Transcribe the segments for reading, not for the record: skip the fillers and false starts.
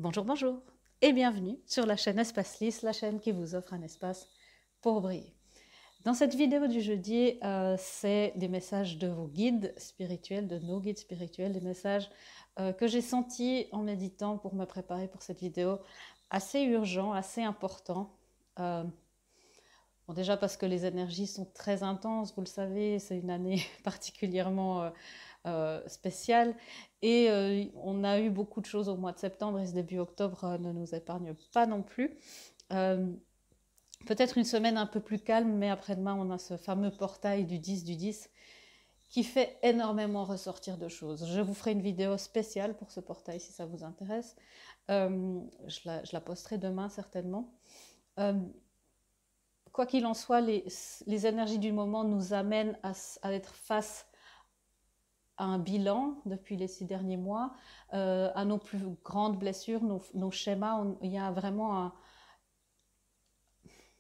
Bonjour, bonjour et bienvenue sur la chaîne Espace Lys, la chaîne qui vous offre un espace pour briller. Dans cette vidéo du jeudi, c'est des messages de vos guides spirituels, de nos guides spirituels, des messages que j'ai sentis en méditant pour me préparer pour cette vidéo, assez urgents, assez importants. Bon, déjà parce que les énergies sont très intenses, vous le savez, c'est une année particulièrement spéciale. Et on a eu beaucoup de choses au mois de septembre et ce début octobre ne nous épargne pas non plus. Peut-être une semaine un peu plus calme, mais après-demain, on a ce fameux portail du 10 du 10 qui fait énormément ressortir de choses. Je vous ferai une vidéo spéciale pour ce portail si ça vous intéresse. Je la posterai demain certainement. Quoi qu'il en soit, les énergies du moment nous amènent à être face à un bilan depuis les 6 derniers mois, à nos plus grandes blessures, nos schémas. Il y a vraiment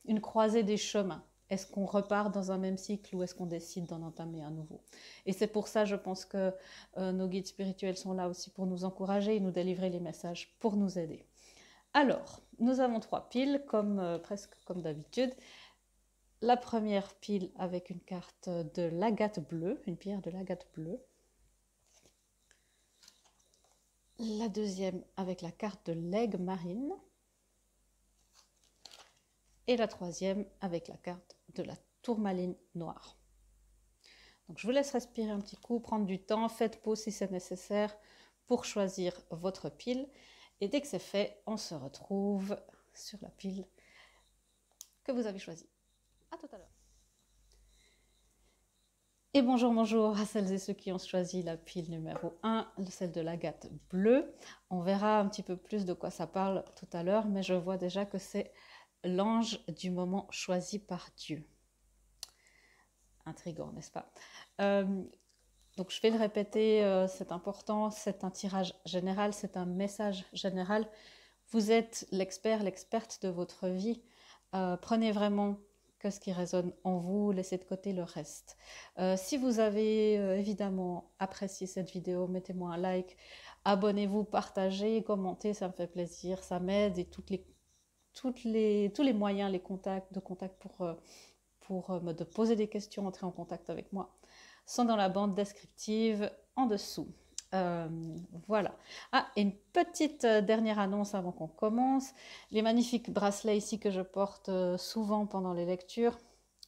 une croisée des chemins. Est-ce qu'on repart dans un même cycle ou est-ce qu'on décide d'en entamer un nouveau? Et c'est pour ça, je pense que nos guides spirituels sont là aussi pour nous encourager et nous délivrer les messages pour nous aider. Alors, nous avons 3 piles, presque comme d'habitude. La première pile avec une carte de l'agate bleue, une pierre de l'agate bleue. La deuxième avec la carte de l'aigle marine. Et la troisième avec la carte de la tourmaline noire. Donc je vous laisse respirer un petit coup, prendre du temps, faites pause si c'est nécessaire pour choisir votre pile. Et dès que c'est fait, on se retrouve sur la pile que vous avez choisie. À tout à l'heure. Et bonjour, bonjour à celles et ceux qui ont choisi la pile numéro 1, celle de l'agate bleue. On verra un petit peu plus de quoi ça parle tout à l'heure, mais je vois déjà que c'est l'ange du moment choisi par Dieu. Intriguant, n'est-ce pas? Donc je vais le répéter, c'est important, c'est un tirage général, c'est un message général. Vous êtes l'expert, l'experte de votre vie. Prenez vraiment que ce qui résonne en vous, laissez de côté le reste. Si vous avez évidemment apprécié cette vidéo, mettez-moi un like, abonnez-vous, partagez, commentez, ça me fait plaisir, ça m'aide et tous les moyens, les contacts pour me poser des questions, entrer en contact avec moi, sont dans la bande descriptive en dessous. Voilà. Ah, et une petite dernière annonce avant qu'on commence. Les magnifiques bracelets ici que je porte souvent pendant les lectures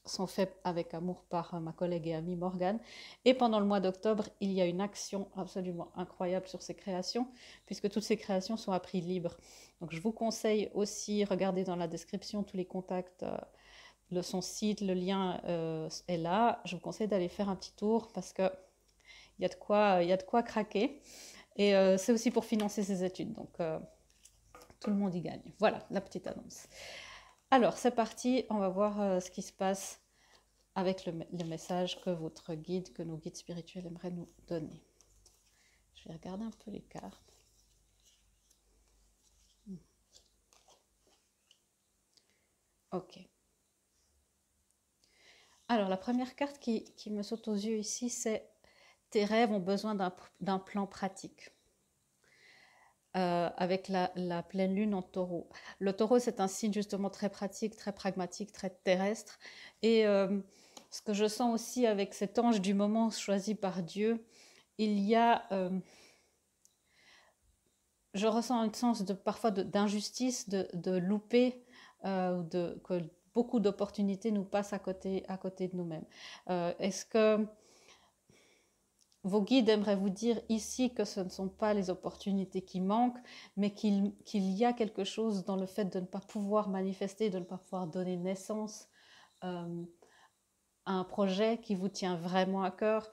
sont faits avec amour par ma collègue et amie Morgane. Et pendant le mois d'octobre, il y a une action absolument incroyable sur ces créations, puisque toutes ces créations sont à prix libre. Donc je vous conseille aussi, regardez dans la description tous les contacts, son site, le lien est là. Je vous conseille d'aller faire un petit tour parce que il y a de quoi craquer. Et c'est aussi pour financer ses études. Donc, tout le monde y gagne. Voilà, la petite annonce. Alors, c'est parti. On va voir ce qui se passe avec le message que votre guide, que nos guides spirituels aimeraient nous donner. Je vais regarder un peu les cartes. Ok. Alors, la première carte qui me saute aux yeux ici, c'est « Tes rêves ont besoin d'un plan pratique ». Avec la pleine lune en taureau. Le taureau, c'est un signe justement très pratique, très pragmatique, très terrestre. Et ce que je sens aussi avec cet ange du moment choisi par Dieu, il y a... je ressens un sens parfois d'injustice, de louper, que beaucoup d'opportunités nous passent à côté de nous-mêmes. Est-ce que vos guides aimeraient vous dire ici que ce ne sont pas les opportunités qui manquent, mais qu'il y a quelque chose dans le fait de ne pas pouvoir manifester, de ne pas pouvoir donner naissance à un projet qui vous tient vraiment à cœur.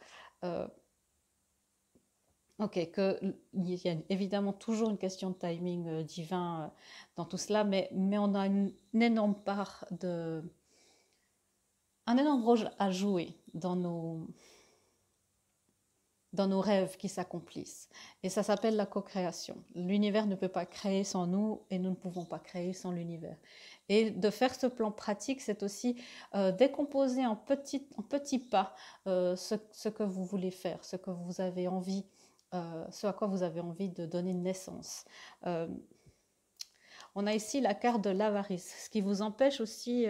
Ok, qu'il y a évidemment toujours une question de timing divin dans tout cela, mais on a une énorme part un énorme rôle à jouer dans nos rêves qui s'accomplissent. Et ça s'appelle la co-création. L'univers ne peut pas créer sans nous et nous ne pouvons pas créer sans l'univers. Et de faire ce plan pratique, c'est aussi décomposer en petits pas ce que vous voulez faire, ce que vous avez envie, ce à quoi vous avez envie de donner naissance. On a ici la carte de l'avarice, ce qui vous empêche aussi, et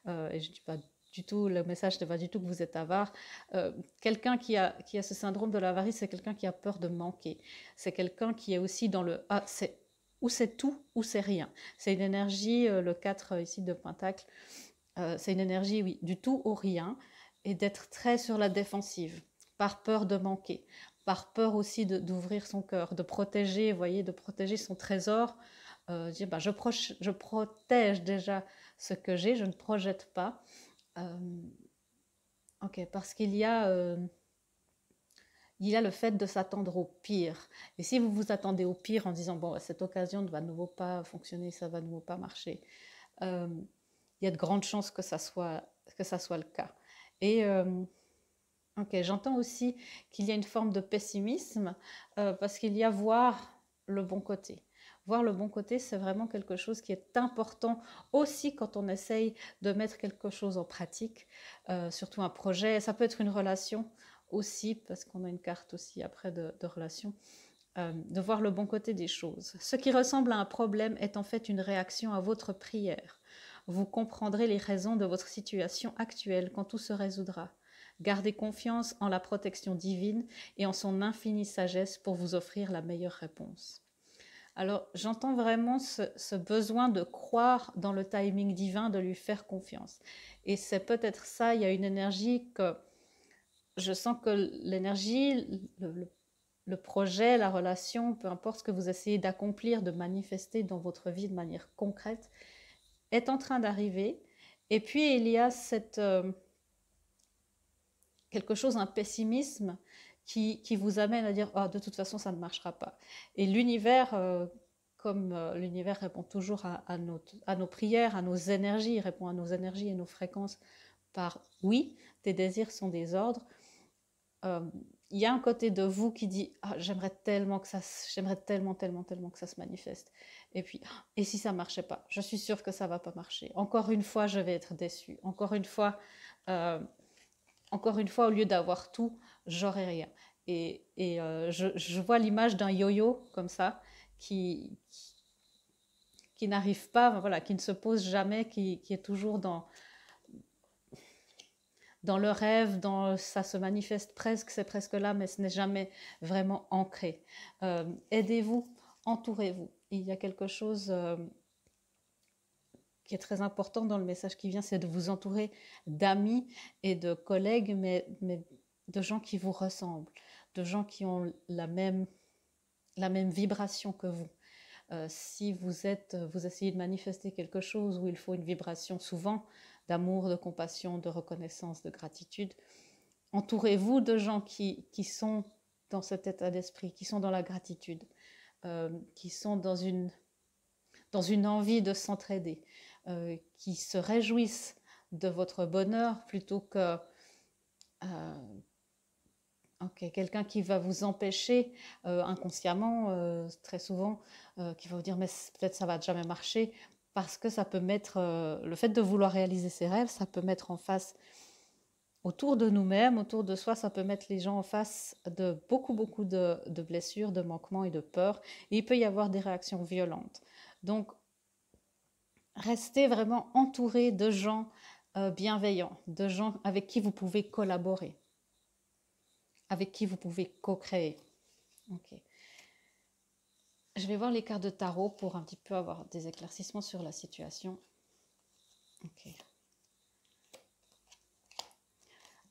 je ne dis pas du tout, le message n'est pas du tout que vous êtes avare. Quelqu'un qui a ce syndrome de l'avarice, c'est quelqu'un qui a peur de manquer. C'est quelqu'un qui est aussi dans le ah, c'est ou c'est tout ou c'est rien. C'est une énergie, le 4 ici de Pentacle, c'est une énergie, oui, du tout au rien et d'être très sur la défensive, par peur de manquer, par peur aussi d'ouvrir son cœur, de protéger, vous voyez, de protéger son trésor. Dire, bah, je protège déjà ce que j'ai, je ne projette pas. Ok, parce il y a le fait de s'attendre au pire. Et si vous vous attendez au pire en disant, bon, cette occasion ne va de nouveau pas fonctionner, ça va de nouveau pas marcher, il y a de grandes chances que ça soit le cas. Et ok, j'entends aussi qu'il y a une forme de pessimisme parce qu'il y a voir le bon côté. Voir le bon côté, c'est vraiment quelque chose qui est important aussi quand on essaye de mettre quelque chose en pratique, surtout un projet. Ça peut être une relation aussi, parce qu'on a une carte aussi après de relation, de voir le bon côté des choses. Ce qui ressemble à un problème est en fait une réaction à votre prière. Vous comprendrez les raisons de votre situation actuelle quand tout se résoudra. Gardez confiance en la protection divine et en son infinie sagesse pour vous offrir la meilleure réponse. Alors, j'entends vraiment ce besoin de croire dans le timing divin, de lui faire confiance. Et c'est peut-être ça, il y a une énergie que je sens que l'énergie, le projet, la relation, peu importe ce que vous essayez d'accomplir, de manifester dans votre vie de manière concrète, est en train d'arriver. Et puis, il y a quelque chose, un pessimisme qui vous amène à dire oh, de toute façon ça ne marchera pas. Et l'univers, comme l'univers répond toujours à nos prières, à nos énergies, il répond à nos énergies et nos fréquences par oui, tes désirs sont des ordres. Il y a un côté de vous qui dit ah, j'aimerais tellement que tellement que ça se manifeste. Et puis et si ça marchait pas, je suis sûre que ça va pas marcher. Encore une fois, je vais être déçue. Encore une fois, au lieu d'avoir tout, j'aurai rien. Et je vois l'image d'un yo-yo comme ça, qui n'arrive pas, voilà, qui ne se pose jamais, qui est toujours dans le rêve, ça se manifeste presque, c'est presque là, mais ce n'est jamais vraiment ancré. Aidez-vous, entourez-vous. Il y a quelque chose qui est très important dans le message qui vient, c'est de vous entourer d'amis et de collègues, mais de gens qui vous ressemblent, de gens qui ont la même vibration que vous. Si vous essayez de manifester quelque chose où il faut une vibration souvent d'amour, de compassion, de reconnaissance, de gratitude, entourez-vous de gens qui sont dans cet état d'esprit, qui sont dans la gratitude, qui sont dans une envie de s'entraider, qui se réjouissent de votre bonheur plutôt que quelqu'un qui va vous empêcher inconsciemment, très souvent, qui va vous dire mais peut-être ça va jamais marcher, parce que ça peut mettre, le fait de vouloir réaliser ses rêves, ça peut mettre en face, autour de nous-mêmes, autour de soi, ça peut mettre les gens en face de beaucoup de blessures, de manquements et de peurs, et il peut y avoir des réactions violentes. Donc, restez vraiment entouré de gens bienveillants, de gens avec qui vous pouvez collaborer, avec qui vous pouvez co-créer. Ok. Je vais voir les cartes de tarot pour un petit peu avoir des éclaircissements sur la situation. Ok.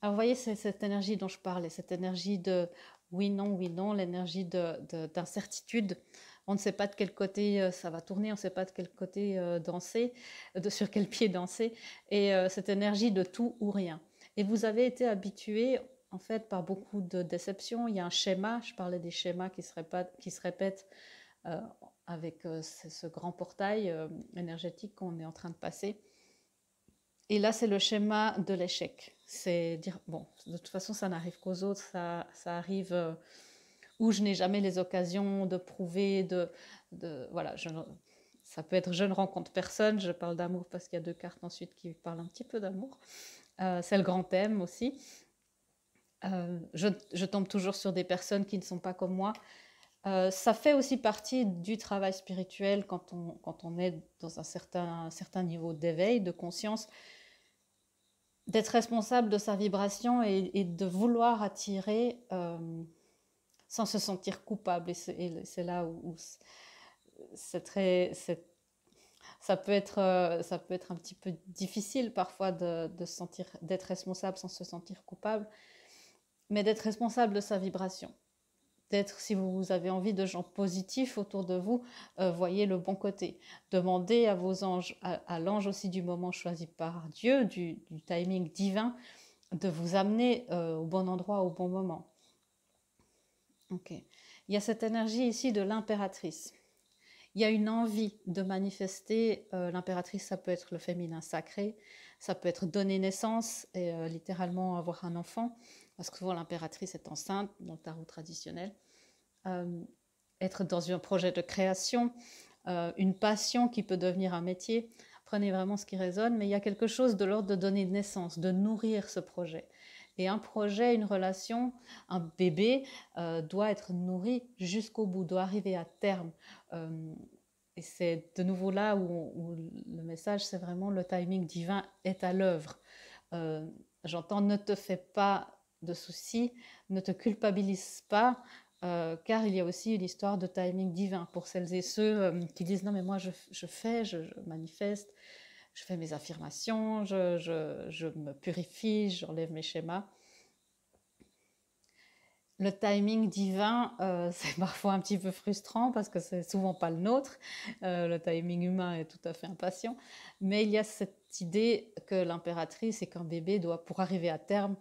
Alors, vous voyez, c'est cette énergie dont je parlais, cette énergie de oui, non, l'énergie d'incertitude. On ne sait pas de quel côté ça va tourner, on ne sait pas de quel côté danser, sur quel pied danser, et cette énergie de tout ou rien. Et vous avez été habitué, en fait, par beaucoup de déceptions. Il y a un schéma, je parlais des schémas qui se répètent avec ce grand portail énergétique qu'on est en train de passer. Et là, c'est le schéma de l'échec. C'est dire, bon, de toute façon, ça n'arrive qu'aux autres, ça arrive où je n'ai jamais les occasions de prouver, voilà, ça peut être je ne rencontre personne, je parle d'amour parce qu'il y a deux cartes ensuite qui parlent un petit peu d'amour. C'est le grand thème aussi. Je tombe toujours sur des personnes qui ne sont pas comme moi. Ça fait aussi partie du travail spirituel quand on est dans un certain niveau d'éveil, de conscience, d'être responsable de sa vibration et de vouloir attirer sans se sentir coupable. Et c'est là où c'est très, ça peut être un petit peu difficile parfois de se sentir, d'être responsable sans se sentir coupable, mais d'être responsable de sa vibration. D'être, si vous avez envie de gens positifs autour de vous, voyez le bon côté. Demandez à vos anges, à l'ange aussi du moment choisi par Dieu, du timing divin, de vous amener au bon endroit, au bon moment. Ok. Il y a cette énergie ici de l'impératrice. Il y a une envie de manifester. L'impératrice, ça peut être le féminin sacré, ça peut être donner naissance et littéralement avoir un enfant, parce que souvent l'impératrice est enceinte dans le tarot traditionnel. Être dans un projet de création, une passion qui peut devenir un métier. Prenez vraiment ce qui résonne, mais il y a quelque chose de l'ordre de donner naissance, de nourrir ce projet. Et un projet, une relation, un bébé doit être nourri jusqu'au bout, doit arriver à terme. Et c'est de nouveau là où le message, c'est vraiment le timing divin est à l'œuvre. J'entends ne te fais pas de soucis, ne te culpabilise pas, car il y a aussi une histoire de timing divin pour celles et ceux qui disent non mais moi je manifeste, je fais mes affirmations, je me purifie, j'enlève mes schémas. Le timing divin, c'est parfois un petit peu frustrant parce que c'est souvent pas le nôtre. Le timing humain est tout à fait impatient. Mais il y a cette idée que l'impératrice et qu'un bébé doit, pour arriver à terme,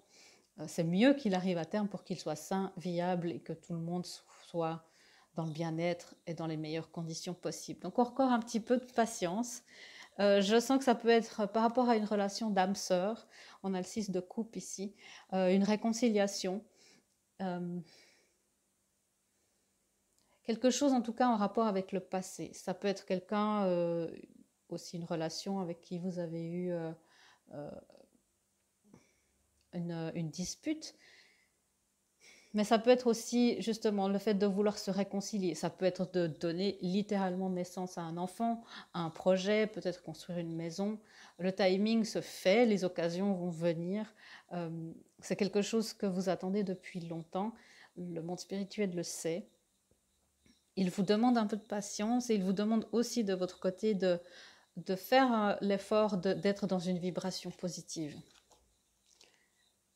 c'est mieux qu'il arrive à terme pour qu'il soit sain, viable et que tout le monde soit dans le bien-être et dans les meilleures conditions possibles. Donc encore un petit peu de patience. Je sens que ça peut être par rapport à une relation d'âme-sœur. On a le 6 de coupe ici. Une réconciliation. Quelque chose en tout cas en rapport avec le passé. Ça peut être quelqu'un, aussi une relation avec qui vous avez eu une dispute. Mais ça peut être aussi justement le fait de vouloir se réconcilier. Ça peut être de donner littéralement naissance à un enfant, à un projet, peut-être construire une maison. Le timing se fait, les occasions vont venir. C'est quelque chose que vous attendez depuis longtemps. Le monde spirituel le sait. Il vous demande un peu de patience et il vous demande aussi de votre côté de faire l'effort d'être dans une vibration positive.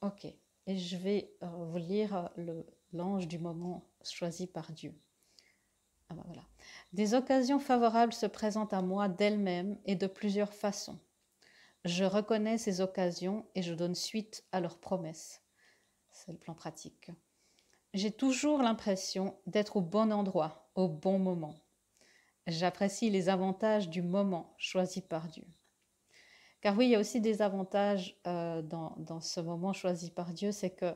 Ok. Et je vais vous lire l'ange du moment choisi par Dieu. Ah ben voilà. Des occasions favorables se présentent à moi d'elles-mêmes et de plusieurs façons. Je reconnais ces occasions et je donne suite à leurs promesses. C'est le plan pratique. J'ai toujours l'impression d'être au bon endroit, au bon moment. J'apprécie les avantages du moment choisi par Dieu. Car oui, il y a aussi des avantages dans ce moment choisi par Dieu, c'est que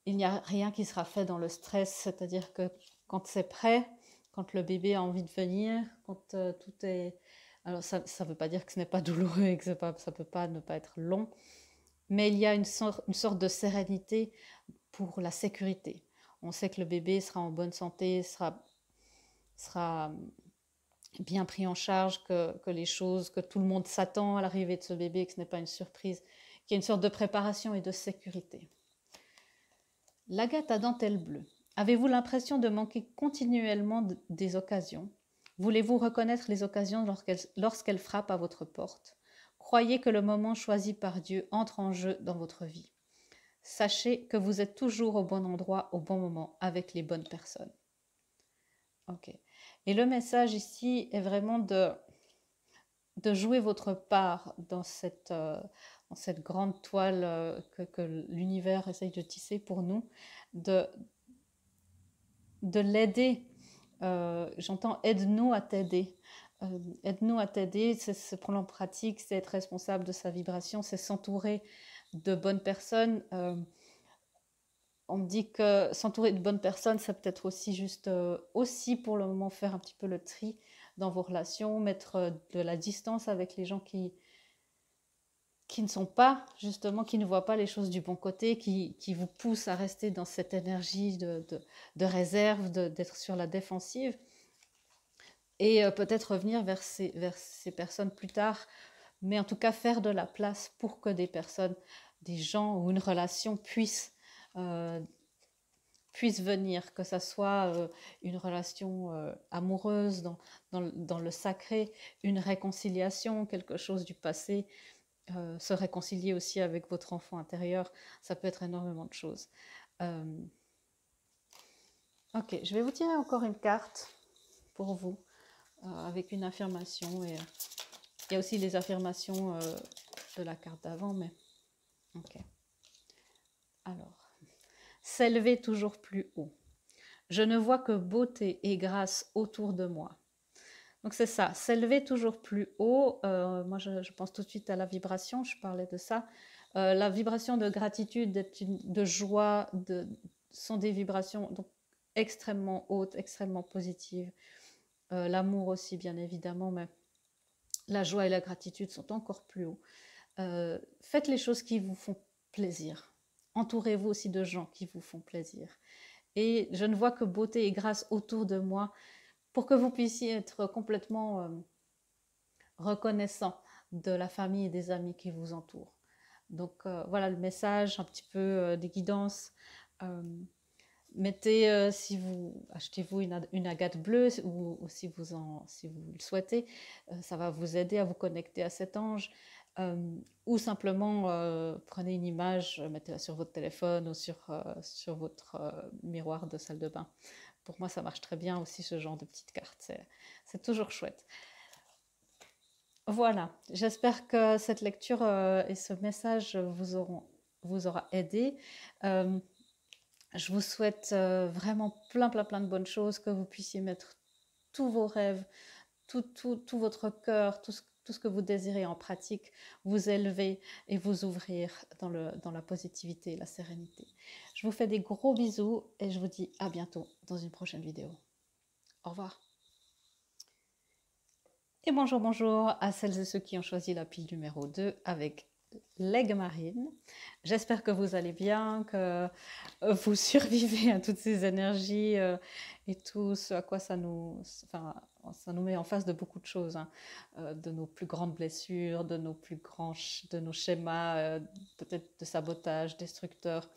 il n'y a rien qui sera fait dans le stress, c'est-à-dire que quand c'est prêt, quand le bébé a envie de venir, quand tout est... Alors ça ne veut pas dire que ce n'est pas douloureux et que ça ne peut pas ne pas être long, mais il y a une sorte de sérénité pour la sécurité. On sait que le bébé sera en bonne santé, sera bien pris en charge, que les choses, que tout le monde s'attend à l'arrivée de ce bébé, que ce n'est pas une surprise, qu'il y a une sorte de préparation et de sécurité. L'agate à dentelle bleue. Avez-vous l'impression de manquer continuellement des occasions? Voulez-vous reconnaître les occasions lorsqu'elles frappent à votre porte? Croyez que le moment choisi par Dieu entre en jeu dans votre vie. Sachez que vous êtes toujours au bon endroit, au bon moment, avec les bonnes personnes. Ok. Et le message ici est vraiment de jouer votre part dans cette grande toile que l'univers essaye de tisser pour nous, de l'aider. J'entends aide-nous à t'aider. Aide-nous à t'aider, c'est ce plan pratique, c'est être responsable de sa vibration, c'est s'entourer de bonnes personnes. On me dit que s'entourer de bonnes personnes, c'est peut-être aussi juste, aussi pour le moment, faire un petit peu le tri dans vos relations, mettre de la distance avec les gens qui ne sont pas, justement, qui ne voient pas les choses du bon côté, qui vous poussent à rester dans cette énergie de réserve, d'être sur la défensive, et peut-être revenir vers ces personnes plus tard, mais en tout cas faire de la place pour que des personnes, des gens ou une relation euh, puisse venir, que ça soit une relation amoureuse dans le sacré, une réconciliation, quelque chose du passé, se réconcilier aussi avec votre enfant intérieur, ça peut être énormément de choses. Euh, ok, je vais vous tirer encore une carte pour vous, avec une affirmation, et il y a aussi les affirmations de la carte d'avant, mais ok. Alors, s'élever toujours plus haut. Je ne vois que beauté et grâce autour de moi. Donc c'est ça, s'élever toujours plus haut. Moi, je pense tout de suite à la vibration, je parlais de ça. La vibration de gratitude, de joie, sont des vibrations donc, extrêmement hautes, extrêmement positives. L'amour aussi, bien évidemment, mais la joie et la gratitude sont encore plus hauts. Faites les choses qui vous font plaisir. Entourez-vous aussi de gens qui vous font plaisir. Et je ne vois que beauté et grâce autour de moi pour que vous puissiez être complètement reconnaissant de la famille et des amis qui vous entourent. Donc voilà le message, un petit peu des guidances. Euh, mettez, si vous achetez-vous une agate bleue ou si vous le souhaitez, ça va vous aider à vous connecter à cet ange. Ou simplement prenez une image, mettez-la sur votre téléphone ou sur votre miroir de salle de bain. Pour moi, ça marche très bien aussi, ce genre de petites cartes. C'est toujours chouette. Voilà, j'espère que cette lecture et ce message vous aura aidé. Euh, je vous souhaite vraiment plein de bonnes choses, que vous puissiez mettre tous vos rêves, tout votre cœur, tout ce que vous désirez en pratique, vous élever et vous ouvrir dans la positivité et la sérénité. Je vous fais des gros bisous et je vous dis à bientôt dans une prochaine vidéo. Au revoir. Et bonjour à celles et ceux qui ont choisi la pile numéro 2 avec l'aigle marine. J'espère que vous allez bien, que vous survivez à toutes ces énergies et tout ce à quoi ça nous met en face de beaucoup de choses, hein, de nos plus grandes blessures, de nos schémas, peut-être de sabotage, destructeurs.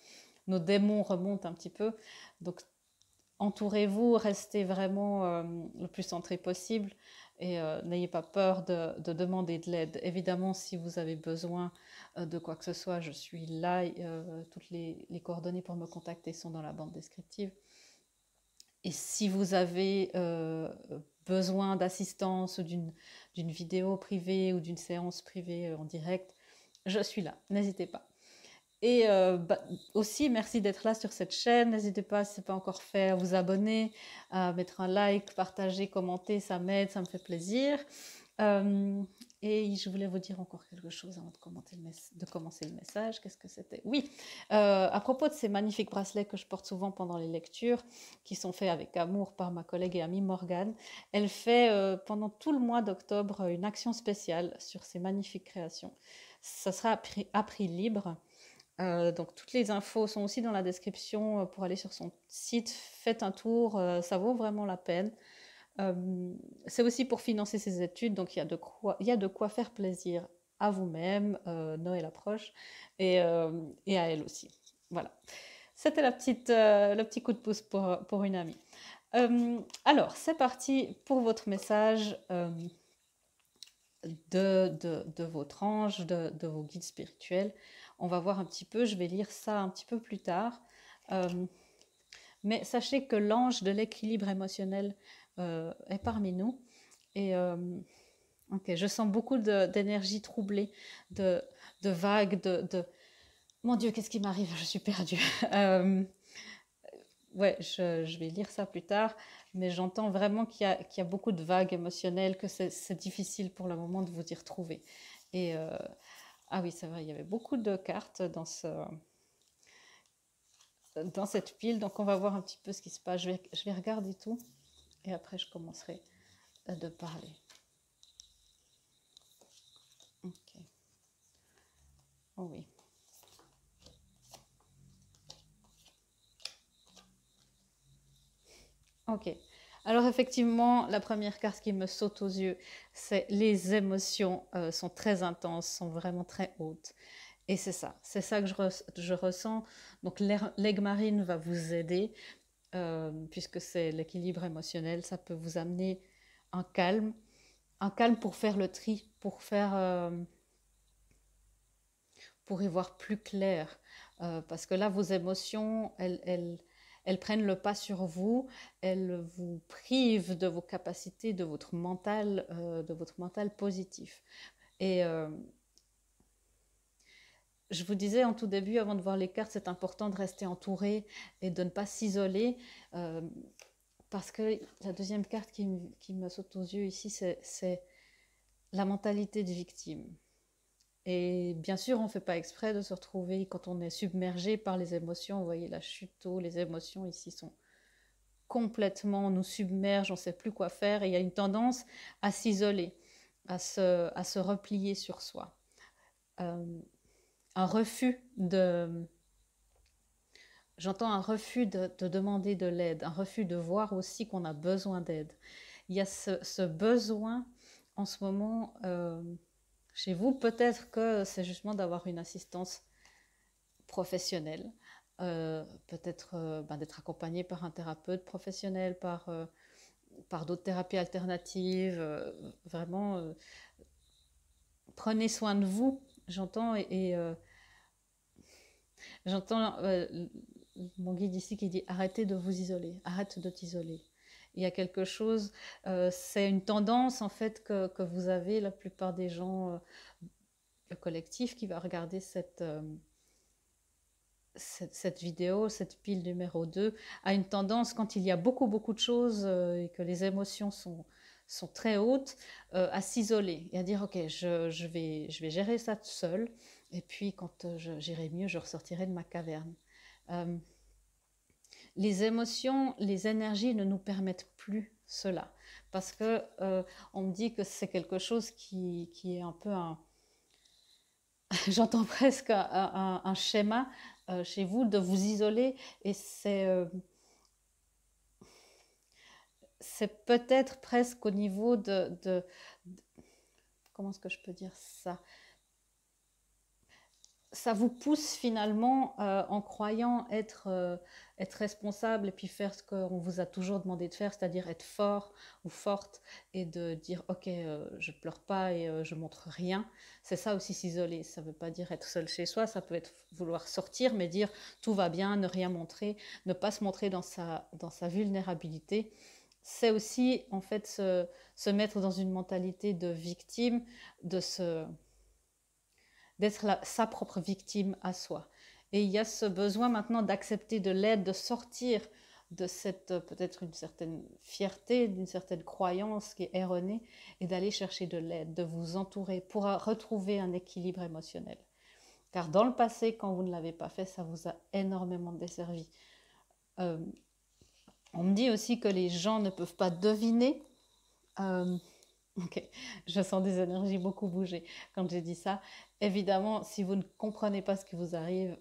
Nos démons remontent un petit peu. Donc entourez-vous, restez vraiment le plus centré possible et n'ayez pas peur de demander de l'aide. Évidemment, si vous avez besoin de quoi que ce soit, je suis là. Toutes les coordonnées pour me contacter sont dans la bande descriptive. Et si vous avez besoin d'assistance ou d'une vidéo privée ou d'une séance privée en direct, je suis là. N'hésitez pas. Et aussi, merci d'être là sur cette chaîne. N'hésitez pas, si ce n'est pas encore fait, à vous abonner, à mettre un like, partager, commenter, ça m'aide, ça me fait plaisir. Et je voulais vous dire encore quelque chose avant de commencer le message. Qu'est-ce que c'était? Oui, à propos de ces magnifiques bracelets que je porte souvent pendant les lectures, qui sont faits avec amour par ma collègue et amie Morgane. Elle fait pendant tout le mois d'octobre une action spéciale sur ces magnifiques créations. Ça sera à prix libre. Donc toutes les infos sont aussi dans la description pour aller sur son site. Faites un tour, ça vaut vraiment la peine. C'est aussi pour financer ses études, donc il y a de quoi faire plaisir à vous-même, Noël approche, et à elle aussi. Voilà. C'était le petit coup de pouce pour une amie. Alors, c'est parti pour votre message de votre ange, de vos guides spirituels. On va voir un petit peu, je vais lire ça un petit peu plus tard. Mais sachez que l'ange de l'équilibre émotionnel est parmi nous. Et okay, je sens beaucoup d'énergie troublée, de vagues, Mon Dieu, qu'est-ce qui m'arrive? Je suis perdue. Ouais, je vais lire ça plus tard, mais j'entends vraiment qu'il y a beaucoup de vagues émotionnelles, que c'est difficile pour le moment de vous y retrouver. Et ah oui, c'est vrai, il y avait beaucoup de cartes dans cette pile, donc on va voir un petit peu ce qui se passe. Je vais regarder tout et après je commencerai de parler. Ok. Oh oui. Ok. Alors effectivement, la première carte qui me saute aux yeux, c'est les émotions sont très intenses, sont vraiment très hautes. Et c'est ça que je ressens. Donc l'aigle marine va vous aider, puisque c'est l'équilibre émotionnel, ça peut vous amener un calme pour faire le tri, pour y voir plus clair. Parce que là, vos émotions, elles prennent le pas sur vous, elles vous privent de vos capacités, de votre mental positif. Et je vous disais en tout début, avant de voir les cartes, c'est important de rester entouré et de ne pas s'isoler. euh, Parce que la deuxième carte qui me saute aux yeux ici, c'est la mentalité de victime. Et bien sûr, on ne fait pas exprès de se retrouver quand on est submergé par les émotions. Vous voyez la chute d'eau, les émotions ici sont complètement, nous submergent, on ne sait plus quoi faire. Et il y a une tendance à s'isoler, à se replier sur soi. Euh, un refus de... J'entends un refus de demander de l'aide, un refus de voir aussi qu'on a besoin d'aide. Il y a ce besoin en ce moment chez vous. Peut-être que c'est justement d'avoir une assistance professionnelle, peut-être d'être accompagné par un thérapeute professionnel, par d'autres thérapies alternatives. Vraiment, prenez soin de vous, j'entends, j'entends mon guide ici qui dit arrêtez de vous isoler, arrête de t'isoler. Il y a quelque chose, c'est une tendance en fait que vous avez, la plupart des gens, le collectif qui va regarder cette vidéo, cette pile numéro 2, a une tendance quand il y a beaucoup de choses et que les émotions sont très hautes, à s'isoler et à dire ok, je vais gérer ça tout seul et puis quand j'irai mieux, je ressortirai de ma caverne. Euh, les émotions, les énergies ne nous permettent plus cela parce que on me dit que c'est quelque chose qui est un peu un j'entends presque un schéma chez vous de vous isoler et c'est peut-être presque au niveau comment est-ce que je peux dire ça, ça vous pousse finalement en croyant être responsable et puis faire ce qu'on vous a toujours demandé de faire, c'est-à-dire être fort ou forte et de dire ok, je pleure pas et je montre rien. C'est ça aussi s'isoler. Ça ne veut pas dire être seul chez soi, ça peut être vouloir sortir mais dire tout va bien, ne rien montrer, ne pas se montrer dans sa vulnérabilité. C'est aussi en fait se mettre dans une mentalité de victime, d'être sa propre victime à soi. Et il y a ce besoin maintenant d'accepter de l'aide, de sortir de cette peut-être une certaine fierté, d'une certaine croyance qui est erronée, et d'aller chercher de l'aide, de vous entourer pour retrouver un équilibre émotionnel. Car dans le passé, quand vous ne l'avez pas fait, ça vous a énormément desservi. Euh, on me dit aussi que les gens ne peuvent pas deviner. Euh, Ok, je sens des énergies beaucoup bouger quand j'ai dit ça. Évidemment, si vous ne comprenez pas ce qui vous arrive,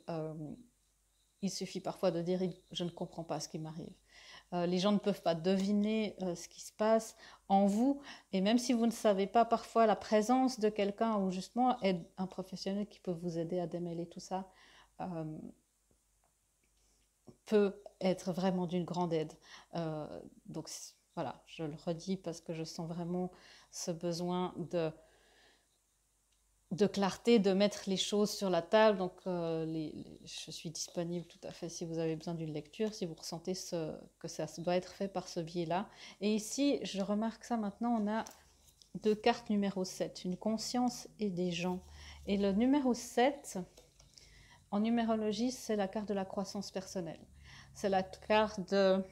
il suffit parfois de dire je ne comprends pas ce qui m'arrive. Les gens ne peuvent pas deviner ce qui se passe en vous. Et même si vous ne savez pas, parfois la présence de quelqu'un ou justement un professionnel qui peut vous aider à démêler tout ça euh, peut être vraiment d'une grande aide. Donc voilà, je le redis parce que je sens vraiment ce besoin de clarté, de mettre les choses sur la table. Donc, je suis disponible tout à fait si vous avez besoin d'une lecture, si vous ressentez que ça doit être fait par ce biais-là. Et ici, je remarque ça maintenant, on a deux cartes numéro 7, une conscience et des gens. Et le numéro 7, en numérologie, c'est la carte de la croissance personnelle. C'est la carte de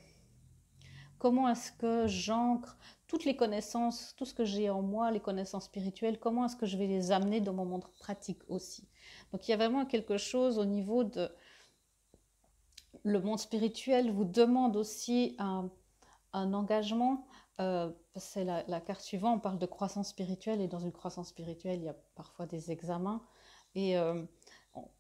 comment est-ce que j'ancre toutes les connaissances, tout ce que j'ai en moi, les connaissances spirituelles, comment est-ce que je vais les amener dans mon monde pratique aussi. Donc il y a vraiment quelque chose au niveau de... Le monde spirituel vous demande aussi un engagement. C'est la carte suivante, on parle de croissance spirituelle et dans une croissance spirituelle, il y a parfois des examens. Et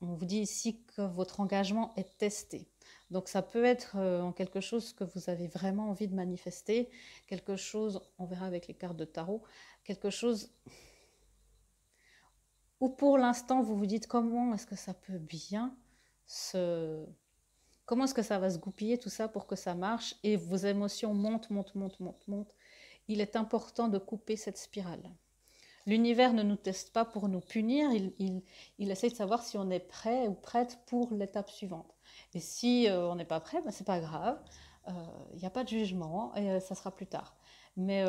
on vous dit ici que votre engagement est testé. Donc ça peut être en quelque chose que vous avez vraiment envie de manifester, quelque chose, on verra avec les cartes de tarot, quelque chose où pour l'instant vous vous dites comment est-ce que ça peut bien se... Comment est-ce que ça va se goupiller tout ça pour que ça marche et vos émotions montent, montent, montent, montent, montent. Il est important de couper cette spirale. L'univers ne nous teste pas pour nous punir, il essaie de savoir si on est prêt ou prête pour l'étape suivante. Et si on n'est pas prêt, ben, c'est pas grave, il n'y a pas de jugement et ça sera plus tard. Mais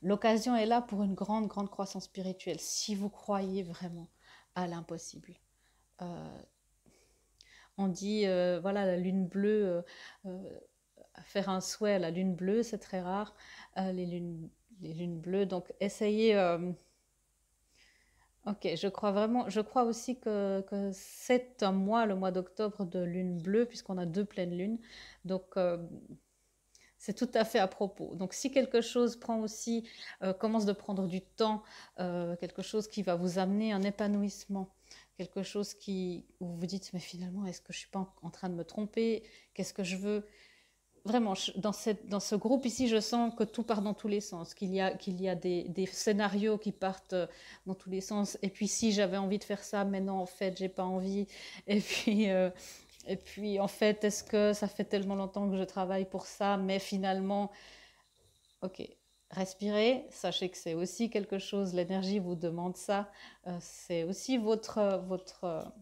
l'occasion est là pour une grande, grande croissance spirituelle, si vous croyez vraiment à l'impossible. On dit, voilà, la lune bleue, faire un souhait à la lune bleue, c'est très rare, les lunes bleues, donc essayez... Ok, je crois aussi que c'est un mois, le mois d'octobre de lune bleue, puisqu'on a 2 pleines lunes, donc c'est tout à fait à propos. Donc si quelque chose prend aussi, commence de prendre du temps, quelque chose qui va vous amener un épanouissement, quelque chose où vous vous dites, mais finalement, est-ce que je ne suis pas en train de me tromper? Qu'est-ce que je veux? Vraiment, dans ce groupe ici, je sens que tout part dans tous les sens, qu'il y a des scénarios qui partent dans tous les sens. Et puis si j'avais envie de faire ça, mais non, en fait, j'ai pas envie. Et puis en fait, est-ce que ça fait tellement longtemps que je travaille pour ça, mais finalement, ok, respirez, sachez que c'est aussi quelque chose, l'énergie vous demande ça, c'est aussi votre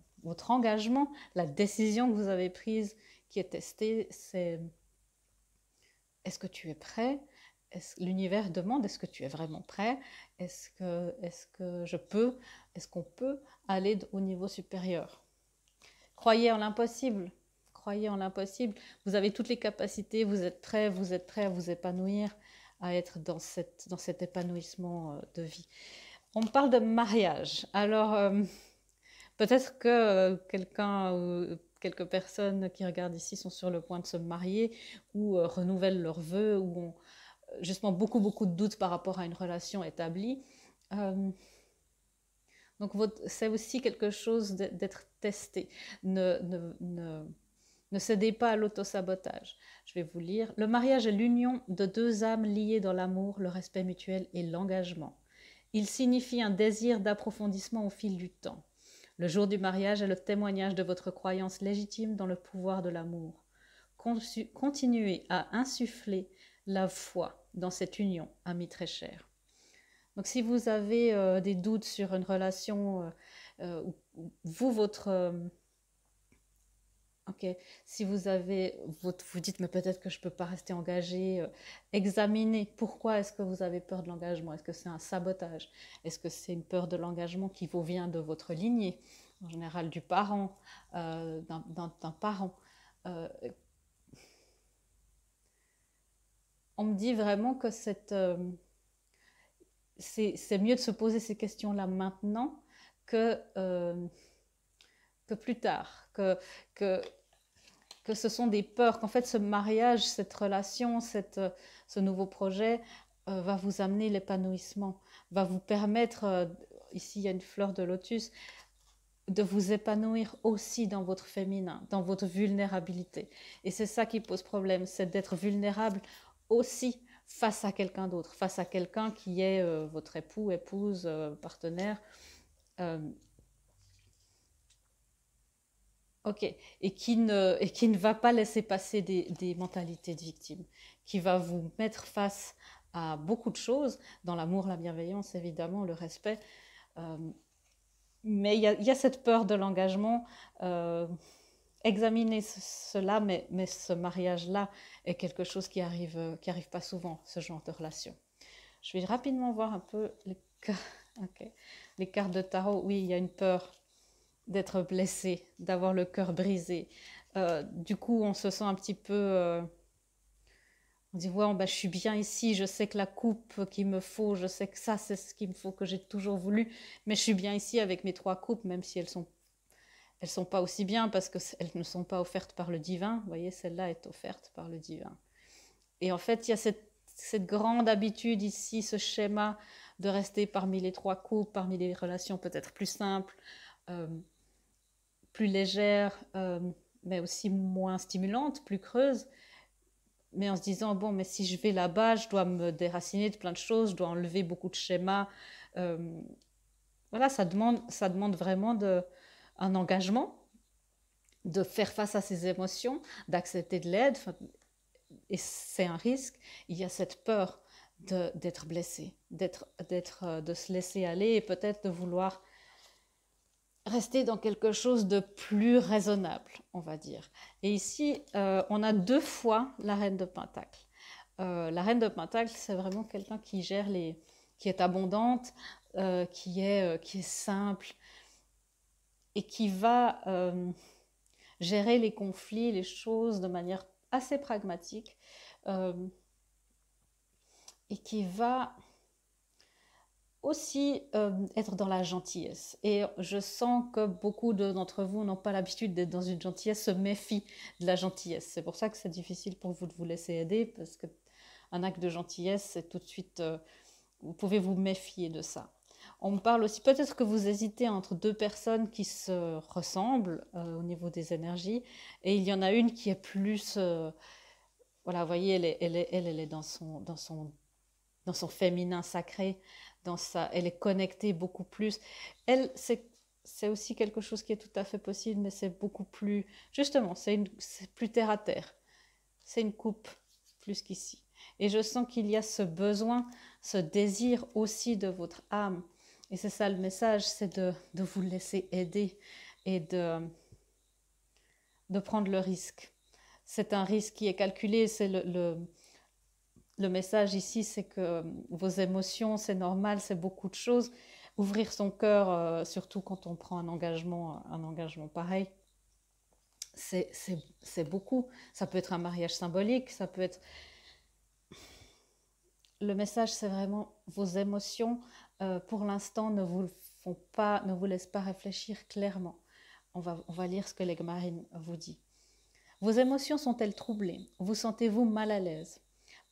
engagement, la décision que vous avez prise qui est testée, c'est est-ce que tu es prêt? L'univers demande est-ce que tu es vraiment prêt? Est-ce que est-ce qu'on peut aller au niveau supérieur? Croyez en l'impossible. Croyez en l'impossible. Vous avez toutes les capacités, vous êtes prêt à vous épanouir, à être dans cet épanouissement de vie. On parle de mariage. Alors, peut-être que quelqu'un ou quelques personnes qui regardent ici sont sur le point de se marier ou renouvellent leurs vœux ou ont justement beaucoup, beaucoup de doutes par rapport à une relation établie. Donc, c'est aussi quelque chose d'être testé. Ne cédez pas à l'autosabotage. Je vais vous lire. Le mariage est l'union de 2 âmes liées dans l'amour, le respect mutuel et l'engagement. Il signifie un désir d'approfondissement au fil du temps. Le jour du mariage est le témoignage de votre croyance légitime dans le pouvoir de l'amour. Continuez à insuffler la foi dans cette union, amis très chers. Donc si vous avez des doutes sur une relation, ok, si vous dites mais peut-être que je ne peux pas rester engagé, examinez pourquoi est-ce que vous avez peur de l'engagement. Est-ce que c'est un sabotage? Est-ce que c'est une peur de l'engagement qui vous vient de votre lignée, en général du parent, d'un parent? On me dit vraiment que c'est mieux de se poser ces questions-là maintenant que plus tard, que ce sont des peurs, qu'en fait ce mariage, cette relation, ce nouveau projet va vous amener l'épanouissement, va vous permettre, ici il y a une fleur de lotus, de vous épanouir aussi dans votre féminin, dans votre vulnérabilité. Et c'est ça qui pose problème, c'est d'être vulnérable aussi face à quelqu'un d'autre, face à quelqu'un qui est votre époux, épouse, partenaire. Ok, et qui ne va pas laisser passer des mentalités de victime, qui va vous mettre face à beaucoup de choses, dans l'amour, la bienveillance, évidemment, le respect. Mais il y a cette peur de l'engagement. Examinez cela, mais ce mariage-là est quelque chose qui arrive pas souvent, ce genre de relation. Je vais rapidement voir un peu les cartes de tarot. Oui, il y a une peur d'être blessé, d'avoir le cœur brisé. Du coup, on se sent un petit peu... on dit, ouais, bah, je suis bien ici, je sais que la coupe qu'il me faut, je sais que ça, c'est ce qu'il me faut, que j'ai toujours voulu, mais je suis bien ici avec mes 3 coupes, même si elles sont pas aussi bien parce qu'elles ne sont pas offertes par le divin. Vous voyez, celle-là est offerte par le divin. Et en fait, il y a cette grande habitude ici, ce schéma de rester parmi les 3 couples, parmi les relations peut-être plus simples. plus légère, mais aussi moins stimulante, plus creuse, mais en se disant, bon, mais si je vais là-bas, je dois me déraciner de plein de choses, je dois enlever beaucoup de schémas. Euh, voilà, ça demande vraiment un engagement, de faire face à ses émotions, d'accepter de l'aide, et c'est un risque. Il y a cette peur d'être blessé, de se laisser aller et peut-être de vouloir rester dans quelque chose de plus raisonnable, on va dire. Et ici, on a 2 fois la reine de Pentacle. La reine de Pentacle, c'est vraiment quelqu'un qui gère qui est abondante, qui est simple et qui va gérer les conflits, les choses de manière assez pragmatique, euh, et qui va aussi être dans la gentillesse. Et je sens que beaucoup d'entre vous n'ont pas l'habitude d'être dans une gentillesse, se méfient de la gentillesse. C'est pour ça que c'est difficile pour vous de vous laisser aider, parce qu'un acte de gentillesse, c'est tout de suite, vous pouvez vous méfier de ça. On me parle aussi, peut-être que vous hésitez entre 2 personnes qui se ressemblent au niveau des énergies, et il y en a une qui est plus, voilà, vous voyez, elle est dans son féminin sacré, elle est connectée beaucoup plus. Elle, c'est aussi quelque chose qui est tout à fait possible, mais c'est beaucoup plus, justement, c'est plus terre à terre. C'est une coupe plus qu'ici. Et je sens qu'il y a ce besoin, ce désir aussi de votre âme. Et c'est ça le message, c'est de vous laisser aider et de prendre le risque. C'est un risque qui est calculé, c'est le message ici, c'est que vos émotions, c'est normal, c'est beaucoup de choses. Ouvrir son cœur, surtout quand on prend un engagement pareil, c'est beaucoup. Ça peut être un mariage symbolique, ça peut être... Le message, c'est vraiment vos émotions, pour l'instant, ne vous laissent pas réfléchir clairement. On va lire ce que l'Egmarine vous dit. Vos émotions sont-elles troublées? Vous sentez-vous mal à l'aise?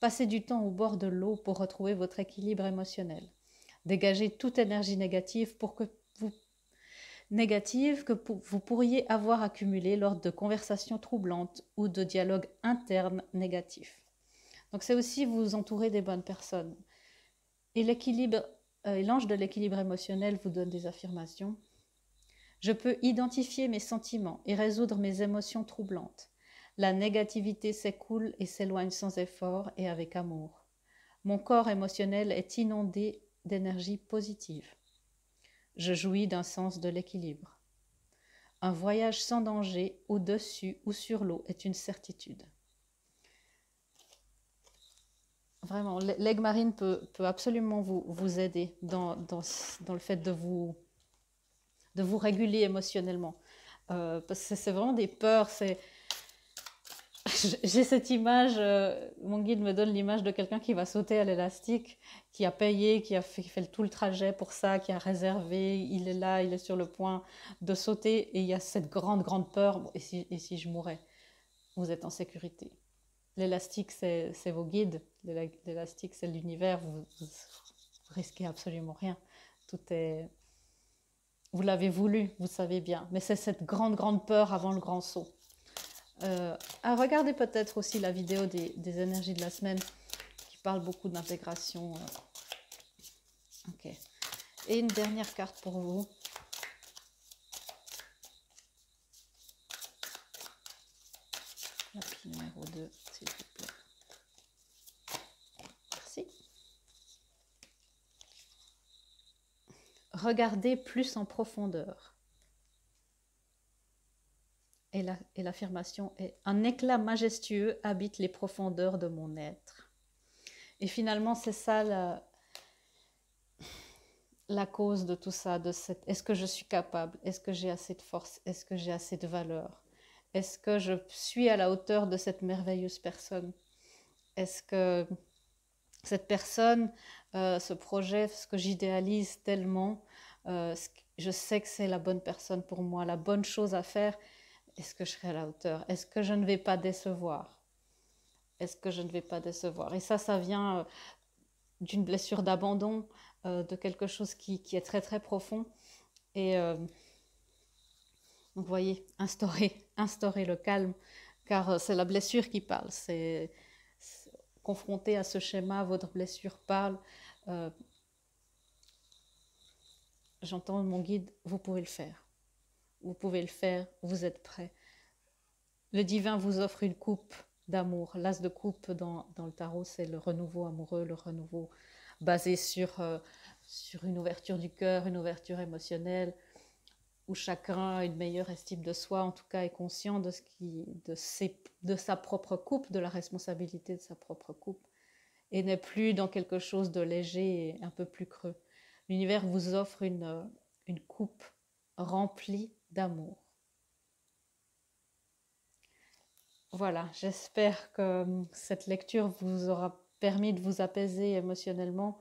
Passez du temps au bord de l'eau pour retrouver votre équilibre émotionnel. Dégagez toute énergie négative que vous pourriez avoir accumulée lors de conversations troublantes ou de dialogues internes négatifs. Donc c'est aussi vous entourer des bonnes personnes. Et l'ange de l'équilibre émotionnel vous donne des affirmations. Je peux identifier mes sentiments et résoudre mes émotions troublantes. La négativité s'écoule et s'éloigne sans effort et avec amour. Mon corps émotionnel est inondé d'énergie positive. Je jouis d'un sens de l'équilibre. Un voyage sans danger au-dessus ou sur l'eau est une certitude. Vraiment, l'aigle marine peut absolument vous aider dans le fait de vous réguler émotionnellement. Parce que c'est vraiment des peurs, j'ai cette image, mon guide me donne l'image de quelqu'un qui va sauter à l'élastique, qui a payé, qui a fait tout le trajet pour ça, qui a réservé, il est là, il est sur le point de sauter et il y a cette grande peur. Bon, et si je mourais? Vous êtes en sécurité. L'élastique, c'est vos guides, l'élastique, c'est l'univers, vous risquez absolument rien. Tout est... Vous l'avez voulu, vous savez bien, mais c'est cette grande peur avant le grand saut. Regardez peut-être aussi la vidéo des énergies de la semaine qui parle beaucoup d'intégration. Ok. Et une dernière carte pour vous. La pile numéro 2, s'il vous plaît. Merci. Regardez plus en profondeur. Et l'affirmation est « Un éclat majestueux habite les profondeurs de mon être ». Et finalement, c'est ça la cause de tout ça. Est-ce que je suis capable? Est-ce que j'ai assez de force? Est-ce que j'ai assez de valeur? Est-ce que je suis à la hauteur de cette merveilleuse personne? Est-ce que cette personne, ce projet, ce que j'idéalise tellement, je sais que c'est la bonne personne pour moi, la bonne chose à faire? Est-ce que je serai à la hauteur? Est-ce que je ne vais pas décevoir? Est-ce que je ne vais pas décevoir? Et ça vient d'une blessure d'abandon, de quelque chose qui est très profond. Et Donc, vous voyez, instaurer le calme, car c'est la blessure qui parle. Confronté à ce schéma, votre blessure parle. Euh, J'entends mon guide, vous pouvez le faire. Vous pouvez le faire, vous êtes prêt. Le divin vous offre une coupe d'amour. L'as de coupe dans le tarot, c'est le renouveau amoureux, le renouveau basé sur une ouverture du cœur, une ouverture émotionnelle, où chacun a une meilleure estime de soi, en tout cas est conscient de sa propre coupe, de la responsabilité de sa propre coupe, et n'est plus dans quelque chose de léger et un peu plus creux. L'univers vous offre une coupe remplie d'amour. Voilà, j'espère que cette lecture vous aura permis de vous apaiser émotionnellement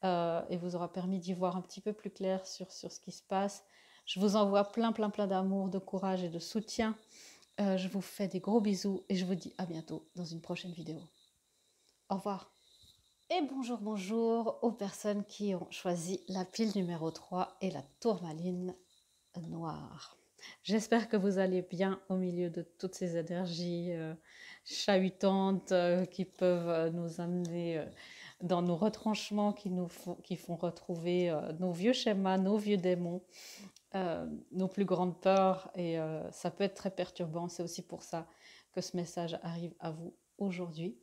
et vous aura permis d'y voir un petit peu plus clair sur ce qui se passe. Je vous envoie plein d'amour, de courage et de soutien. Je vous fais des gros bisous et je vous dis à bientôt dans une prochaine vidéo. Au revoir. Et bonjour aux personnes qui ont choisi la pile numéro 3 et la tourmaline noire. J'espère que vous allez bien au milieu de toutes ces énergies chahutantes qui peuvent nous amener dans nos retranchements, qui font retrouver nos vieux schémas, nos vieux démons, nos plus grandes peurs. Et ça peut être très perturbant. C'est aussi pour ça que ce message arrive à vous aujourd'hui.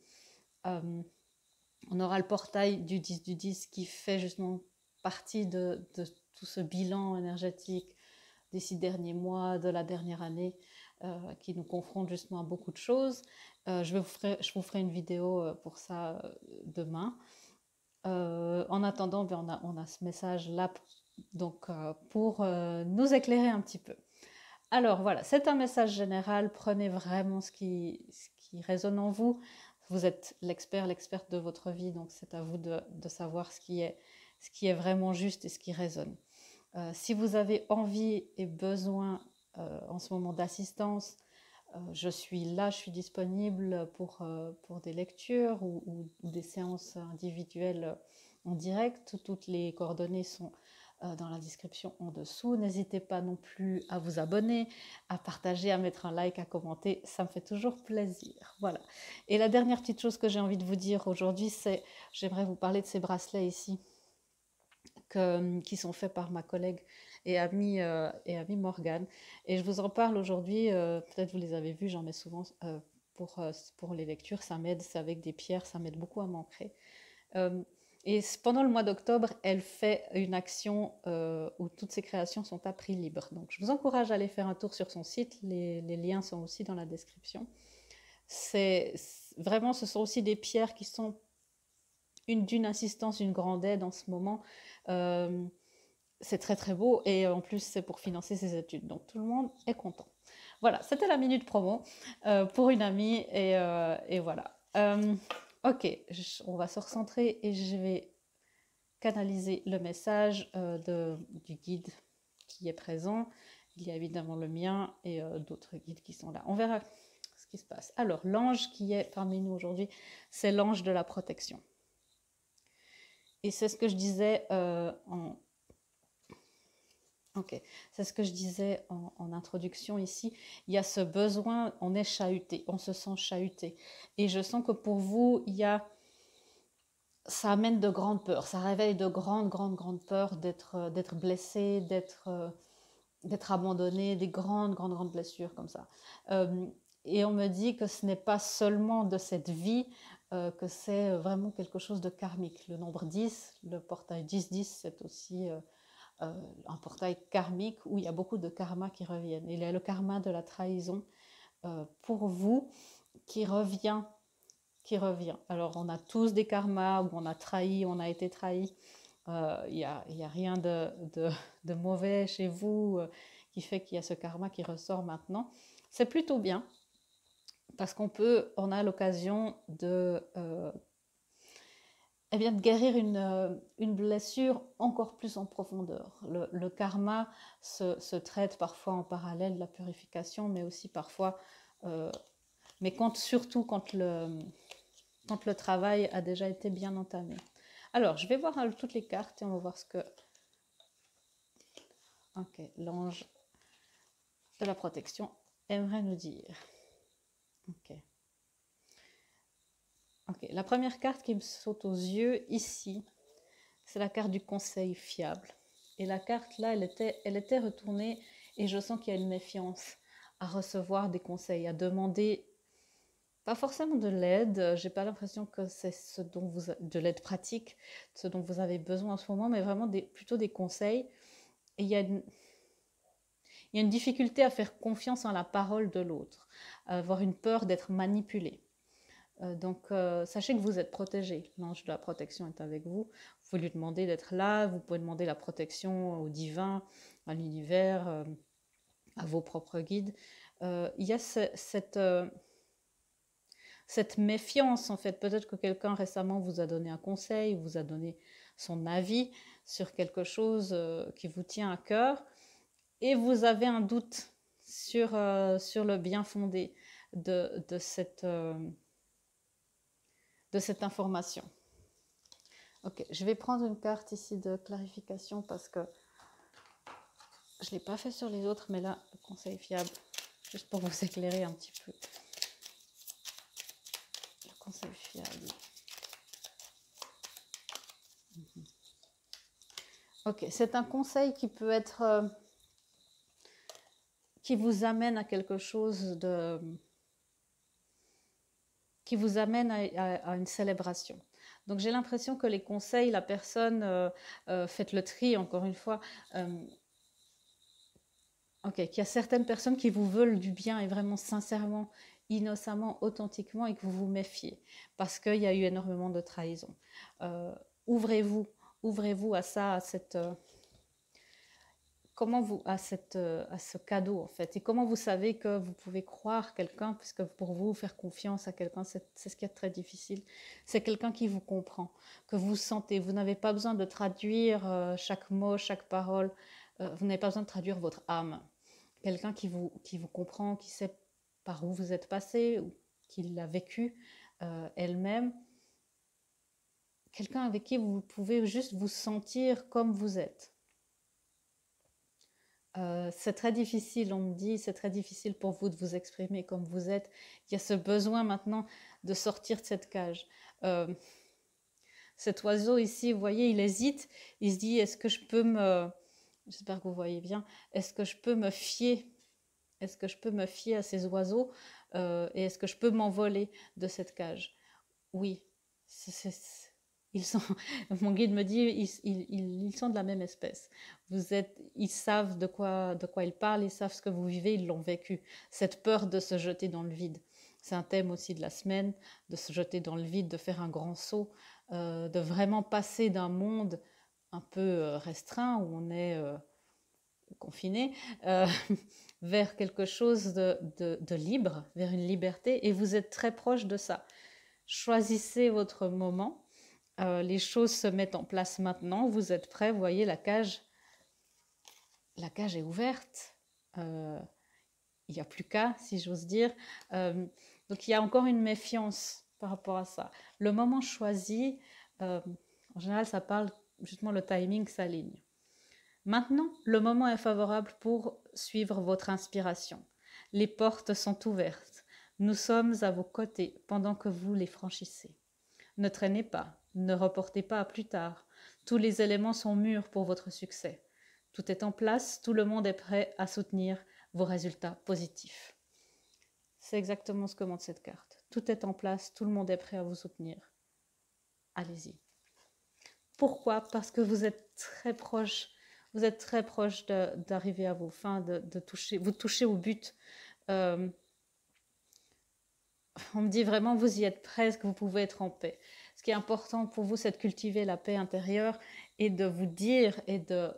On aura le portail du 10 du 10 qui fait justement partie de tout ce bilan énergétique des 6 derniers mois, de la dernière année, qui nous confronte justement à beaucoup de choses. Je vous ferai une vidéo pour ça demain. En attendant, on a ce message-là donc, pour nous éclairer un petit peu. Alors voilà, c'est un message général. Prenez vraiment ce qui résonne en vous. Vous êtes l'experte de votre vie, donc c'est à vous de savoir ce qui est vraiment juste et ce qui résonne. Si vous avez envie et besoin en ce moment d'assistance, je suis là, je suis disponible pour des lectures ou des séances individuelles en direct. Toutes les coordonnées sont dans la description en dessous. N'hésitez pas non plus à vous abonner, à partager, à mettre un like, à commenter. Ça me fait toujours plaisir. Voilà. Et la dernière petite chose que j'ai envie de vous dire aujourd'hui, c'est j'aimerais vous parler de ces bracelets ici qui sont faits par ma collègue et amie Morgane. Et je vous en parle aujourd'hui, peut-être vous les avez vus, j'en mets souvent pour les lectures, ça m'aide, c'est avec des pierres, ça m'aide beaucoup à m'ancrer. Et pendant le mois d'octobre, elle fait une action où toutes ses créations sont à prix libre. Donc je vous encourage à aller faire un tour sur son site, les liens sont aussi dans la description. Vraiment, ce sont aussi des pierres qui sont d'une assistance, une grande aide en ce moment. C'est très beau et en plus c'est pour financer ses études, donc tout le monde est content. Voilà, c'était la minute promo pour une amie et voilà. Ok, on va se recentrer et je vais canaliser le message du guide qui est présent. Il y a évidemment le mien et d'autres guides qui sont là. On verra ce qui se passe. Alors, l'ange qui est parmi nous aujourd'hui, c'est l'ange de la protection. Et c'est ce que je disais c'est ce que je disais en introduction ici. Il y a ce besoin, on est chahuté, on se sent chahuté. Et je sens que pour vous, ça amène de grandes peurs, ça réveille de grandes peurs d'être blessé, d'être abandonné, des grandes blessures comme ça. Et on me dit que ce n'est pas seulement de cette vie, que c'est vraiment quelque chose de karmique. Le nombre 10, le portail 10-10, c'est aussi un portail karmique où il y a beaucoup de karma qui reviennent. Il y a le karma de la trahison pour vous qui revient. Alors on a tous des karmas où on a trahi, on a été trahi. Il n'y a rien de mauvais chez vous qui fait qu'il y a ce karma qui ressort maintenant. C'est plutôt bien parce on a l'occasion de guérir une blessure encore plus en profondeur. Le karma se traite parfois en parallèle de la purification, mais aussi parfois, mais surtout quand le travail a déjà été bien entamé. Alors, je vais voir toutes les cartes et on va voir ce que... Ok, l'ange de la protection aimerait nous dire. Ok. Ok. La première carte qui me saute aux yeux ici, c'est la carte du conseil fiable. Et la carte là, elle était retournée et je sens qu'il y a une méfiance à recevoir des conseils, à demander, pas forcément de l'aide. J'ai pas l'impression que c'est ce dont de l'aide pratique, ce dont vous avez besoin en ce moment, mais vraiment plutôt des conseils. Et il y a une difficulté à faire confiance en la parole de l'autre, à avoir une peur d'être manipulé. Donc, sachez que vous êtes protégé. L'ange de la protection est avec vous. Vous pouvez lui demander d'être là. Vous pouvez demander la protection au divin, à l'univers, à vos propres guides. Il y a cette méfiance, en fait. Peut-être que quelqu'un récemment vous a donné un conseil, vous a donné son avis sur quelque chose qui vous tient à cœur. Et vous avez un doute sur le bien fondé de cette information. Ok, je vais prendre une carte ici de clarification parce que je ne l'ai pas fait sur les autres, mais là, le conseil fiable, juste pour vous éclairer un petit peu. Le conseil fiable. Ok, c'est un conseil qui peut être... qui vous amène à quelque chose de... qui vous amène à une célébration. Donc j'ai l'impression que les conseils, la personne, faites le tri encore une fois, ok, qu'il y a certaines personnes qui vous veulent du bien et vraiment sincèrement, innocemment, authentiquement et que vous vous méfiez parce qu'il y a eu énormément de trahison. Ouvrez-vous, ouvrez-vous à ça, à cette... comment vous, à ce cadeau en fait, et comment vous savez que vous pouvez croire quelqu'un, puisque pour vous faire confiance à quelqu'un, c'est ce qui est très difficile, c'est quelqu'un qui vous comprend, que vous sentez, vous n'avez pas besoin de traduire chaque mot, chaque parole, vous n'avez pas besoin de traduire votre âme, quelqu'un qui vous comprend, qui sait par où vous êtes passé, ou qui l'a vécu elle-même, quelqu'un avec qui vous pouvez juste vous sentir comme vous êtes. C'est très difficile, on me dit, c'est très difficile pour vous de vous exprimer comme vous êtes. Il y a ce besoin maintenant de sortir de cette cage. Cet oiseau ici, vous voyez, il hésite. Il se dit, est-ce que je peux me... J'espère que vous voyez bien. Est-ce que je peux me fier? Est-ce que je peux me fier à ces oiseaux? Et est-ce que je peux m'envoler de cette cage? Oui. Ils sont, mon guide me dit, ils sont de la même espèce. Ils savent de quoi ils parlent, ils savent ce que vous vivez, ils l'ont vécu. Cette peur de se jeter dans le vide. C'est un thème aussi de la semaine, de se jeter dans le vide, de faire un grand saut, de vraiment passer d'un monde un peu restreint où on est confiné vers quelque chose de libre, vers une liberté. Et vous êtes très proche de ça. Choisissez votre moment. Les choses se mettent en place maintenant. Vous êtes prêts. Vous voyez, la cage est ouverte. Il n'y a plus qu'à, si j'ose dire. Donc, il y a encore une méfiance par rapport à ça. Le moment choisi, en général, ça parle justement le timing s'aligne. Maintenant, le moment est favorable pour suivre votre inspiration. Les portes sont ouvertes. Nous sommes à vos côtés pendant que vous les franchissez. Ne traînez pas, ne reportez pas à plus tard. Tous les éléments sont mûrs pour votre succès. Tout est en place, tout le monde est prêt à soutenir vos résultats positifs. C'est exactement ce que montre cette carte. Tout est en place, tout le monde est prêt à vous soutenir. Allez-y. Pourquoi? Parce que vous êtes très proche d'arriver à vos fins, vous touchez au but. On me dit vraiment, vous y êtes presque, vous pouvez être en paix. Ce qui est important pour vous, c'est de cultiver la paix intérieure et de vous dire et de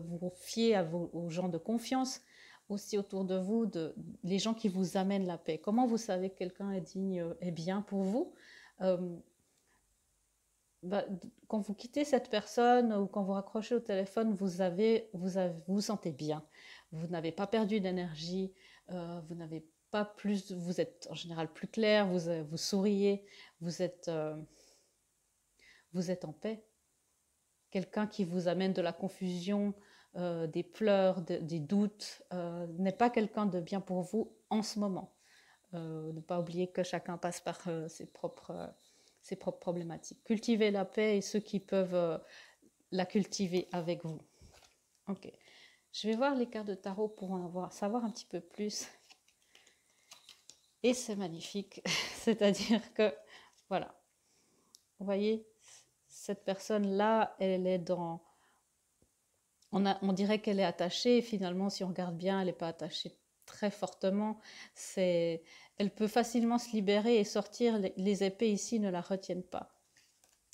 vous fier aux gens de confiance aussi autour de vous, les gens qui vous amènent la paix. Comment vous savez que quelqu'un est digne, est bien pour vous? Quand vous quittez cette personne ou quand vous raccrochez au téléphone, vous sentez bien. Vous n'avez pas perdu d'énergie, vous n'avez pas plus, vous êtes en général plus clair, vous souriez, vous êtes en paix. Quelqu'un qui vous amène de la confusion, des pleurs, des doutes, n'est pas quelqu'un de bien pour vous en ce moment. Ne pas oublier que chacun passe par ses propres problématiques. Cultivez la paix et ceux qui peuvent la cultiver avec vous. Ok. Je vais voir les cartes de tarot pour savoir un petit peu plus. Et c'est magnifique. C'est-à-dire que, voilà. Vous voyez, cette personne-là, elle est dans... On dirait qu'elle est attachée. Et finalement, si on regarde bien, elle n'est pas attachée très fortement. Elle peut facilement se libérer et sortir. Les épées ici ne la retiennent pas.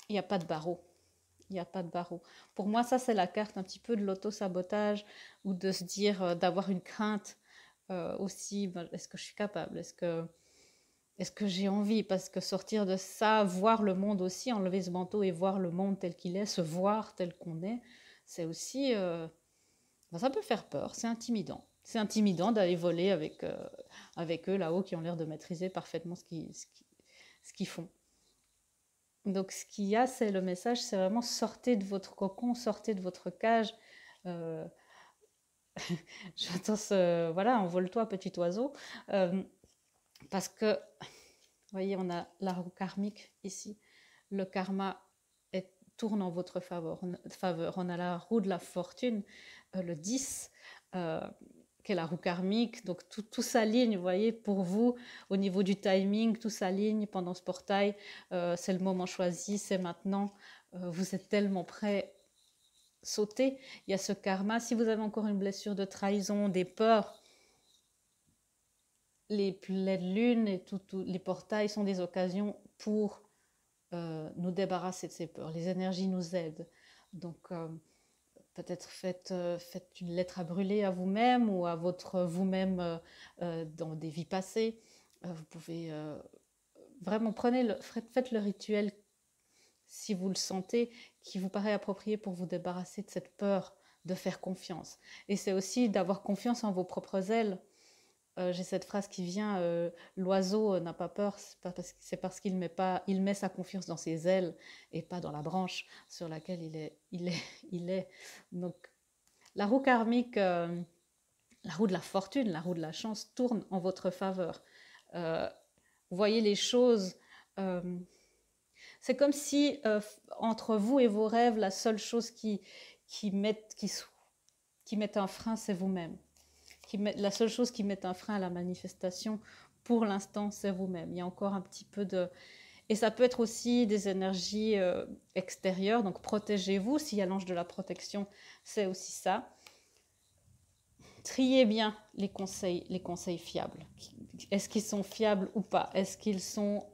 Il n'y a pas de barreau. Il n'y a pas de barreau. Pour moi, ça, c'est la carte un petit peu de l'auto-sabotage ou de se dire, d'avoir une crainte aussi. Est-ce que je suis capable? Est-ce que j'ai envie? Parce que sortir de ça, voir le monde aussi, enlever ce manteau et voir le monde tel qu'il est, se voir tel qu'on est, c'est aussi... ça peut faire peur, c'est intimidant. C'est intimidant d'aller voler avec eux là-haut qui ont l'air de maîtriser parfaitement ce qu'ils font. Donc ce qu'il y a, c'est le message, c'est vraiment sortez de votre cocon, sortez de votre cage. Euh, J'entends voilà, envole-toi petit oiseau. Parce que, vous voyez, on a la roue karmique ici. Le karma tourne en votre faveur. On a la roue de la fortune, le 10, qui est la roue karmique. Donc tout s'aligne, vous voyez, pour vous, au niveau du timing, tout s'aligne pendant ce portail. C'est le moment choisi, c'est maintenant. Vous êtes tellement prêts. Sautez. Il y a ce karma. Si vous avez encore une blessure de trahison, des peurs, les pleines lunes et les portails sont des occasions pour nous débarrasser de ces peurs. Les énergies nous aident. Donc, peut-être faites une lettre à brûler à vous-même ou à votre vous-même dans des vies passées. Vous pouvez vraiment faites le rituel si vous le sentez, qui vous paraît approprié pour vous débarrasser de cette peur de faire confiance. Et c'est aussi d'avoir confiance en vos propres ailes. J'ai cette phrase qui vient, l'oiseau n'a pas peur, c'est parce qu'il met sa confiance dans ses ailes et pas dans la branche sur laquelle il est. Donc la roue karmique, la roue de la fortune, la roue de la chance tourne en votre faveur. Vous voyez les choses, c'est comme si entre vous et vos rêves, la seule chose qui met un frein, c'est vous-même. La seule chose qui met un frein à la manifestation, pour l'instant, c'est vous-même. Il y a encore un petit peu de... Et ça peut être aussi des énergies extérieures, donc protégez-vous. S'il y a l'ange de la protection, c'est aussi ça. Triez bien les conseils fiables. Est-ce qu'ils sont fiables ou pas? Est-ce qu'ils sont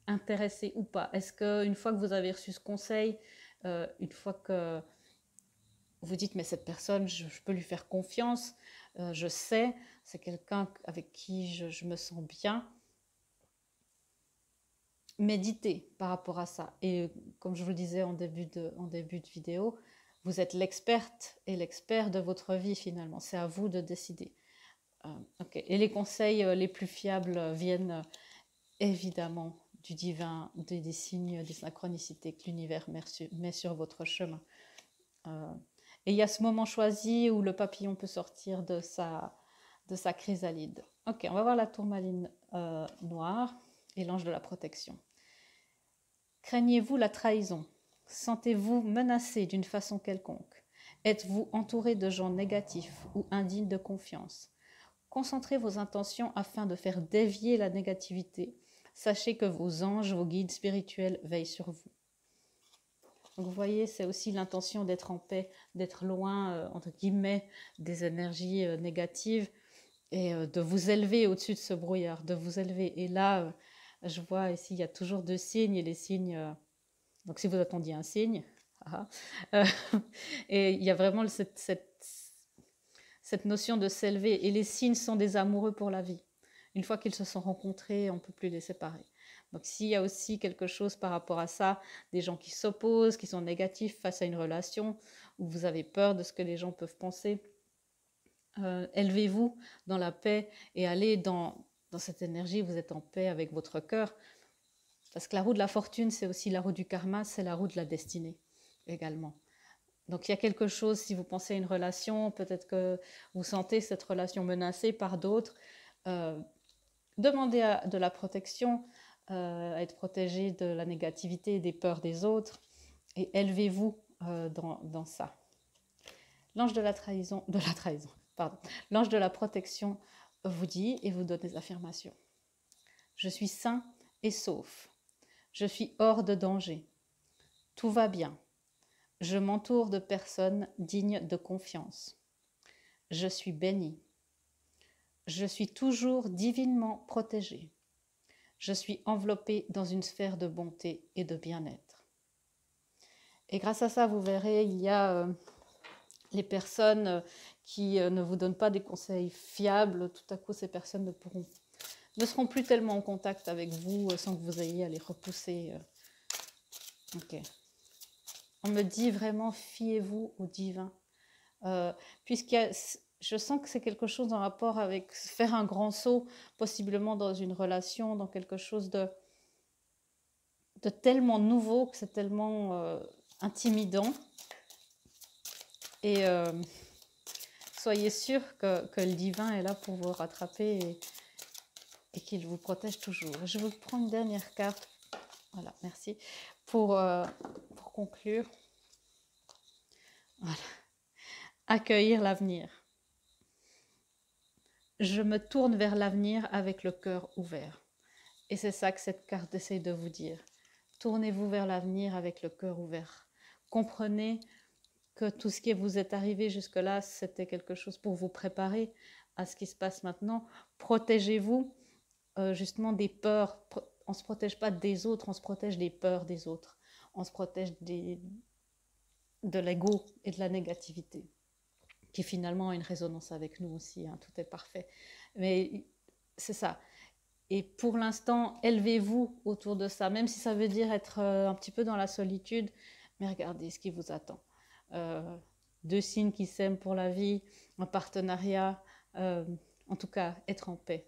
intéressés ou pas? Est-ce qu'une fois que vous avez reçu ce conseil, une fois que vous dites, mais cette personne, je peux lui faire confiance, je sais, c'est quelqu'un avec qui je me sens bien. Méditez par rapport à ça. Et comme je vous le disais en début de vidéo, vous êtes l'experte et l'expert de votre vie finalement. C'est à vous de décider. Okay. Et les conseils les plus fiables viennent évidemment du divin, des signes, des synchronicités que l'univers met sur votre chemin. Et il y a ce moment choisi où le papillon peut sortir de sa chrysalide. Ok, on va voir la tourmaline noire et l'ange de la protection. Craignez-vous la trahison? Sentez-vous menacé d'une façon quelconque? Êtes-vous entouré de gens négatifs ou indignes de confiance? Concentrez vos intentions afin de faire dévier la négativité. Sachez que vos anges, vos guides spirituels veillent sur vous. Donc vous voyez, c'est aussi l'intention d'être en paix, d'être loin, entre guillemets, des énergies négatives et de vous élever au-dessus de ce brouillard, de vous élever. Et là, je vois ici, il y a toujours 2 signes et les signes... donc si vous attendiez un signe, et il y a vraiment cette notion de s'élever. Et les signes sont des amoureux pour la vie. Une fois qu'ils se sont rencontrés, on ne peut plus les séparer. Donc s'il y a aussi quelque chose par rapport à ça, des gens qui s'opposent, qui sont négatifs face à une relation, où vous avez peur de ce que les gens peuvent penser, élevez-vous dans la paix et allez dans cette énergie, vous êtes en paix avec votre cœur. Parce que la roue de la fortune, c'est aussi la roue du karma, c'est la roue de la destinée également. Donc il y a quelque chose, si vous pensez à une relation, peut-être que vous sentez cette relation menacée par d'autres, demandez de la protection, à être protégé de la négativité et des peurs des autres, et élevez-vous dans ça. L'ange de la trahison, pardon, l'ange de la protection vous dit et vous donne des affirmations. Je suis sain et sauf. Je suis hors de danger. Tout va bien. Je m'entoure de personnes dignes de confiance. Je suis béni. Je suis toujours divinement protégé. Je suis enveloppé dans une sphère de bonté et de bien-être. Et grâce à ça, vous verrez, il y a les personnes qui ne vous donnent pas des conseils fiables. Tout à coup, ces personnes ne seront plus tellement en contact avec vous sans que vous ayez à les repousser. Ok. On me dit vraiment, fiez-vous au divin. Je sens que c'est quelque chose en rapport avec faire un grand saut, possiblement dans une relation, dans quelque chose de tellement nouveau que c'est tellement intimidant. Et soyez sûr que le divin est là pour vous rattraper et qu'il vous protège toujours. Je vous prends une dernière carte. Voilà, merci. Pour conclure. Voilà. Accueillir l'avenir. Je me tourne vers l'avenir avec le cœur ouvert. Et c'est ça que cette carte essaie de vous dire. Tournez-vous vers l'avenir avec le cœur ouvert. Comprenez que tout ce qui vous est arrivé jusque-là, c'était quelque chose pour vous préparer à ce qui se passe maintenant. Protégez-vous justement des peurs. On ne se protège pas des autres, on se protège des peurs des autres. On se protège de l'ego et de la négativité, qui finalement a une résonance avec nous aussi. Hein, tout est parfait. Mais c'est ça. Et pour l'instant, élevez-vous autour de ça, même si ça veut dire être un petit peu dans la solitude, mais regardez ce qui vous attend. Deux signes qui s'aiment pour la vie, un partenariat, en tout cas, être en paix.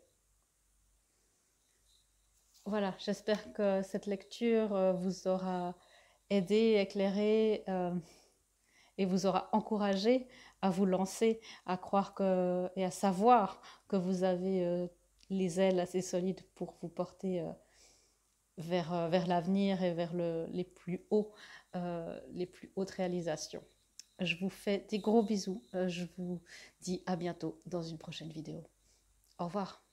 Voilà, j'espère que cette lecture vous aura aidé, éclairé et vous aura encouragé à vous lancer, à croire et à savoir que vous avez les ailes assez solides pour vous porter vers l'avenir et vers les plus hautes réalisations. Je vous fais des gros bisous. Je vous dis à bientôt dans une prochaine vidéo. Au revoir.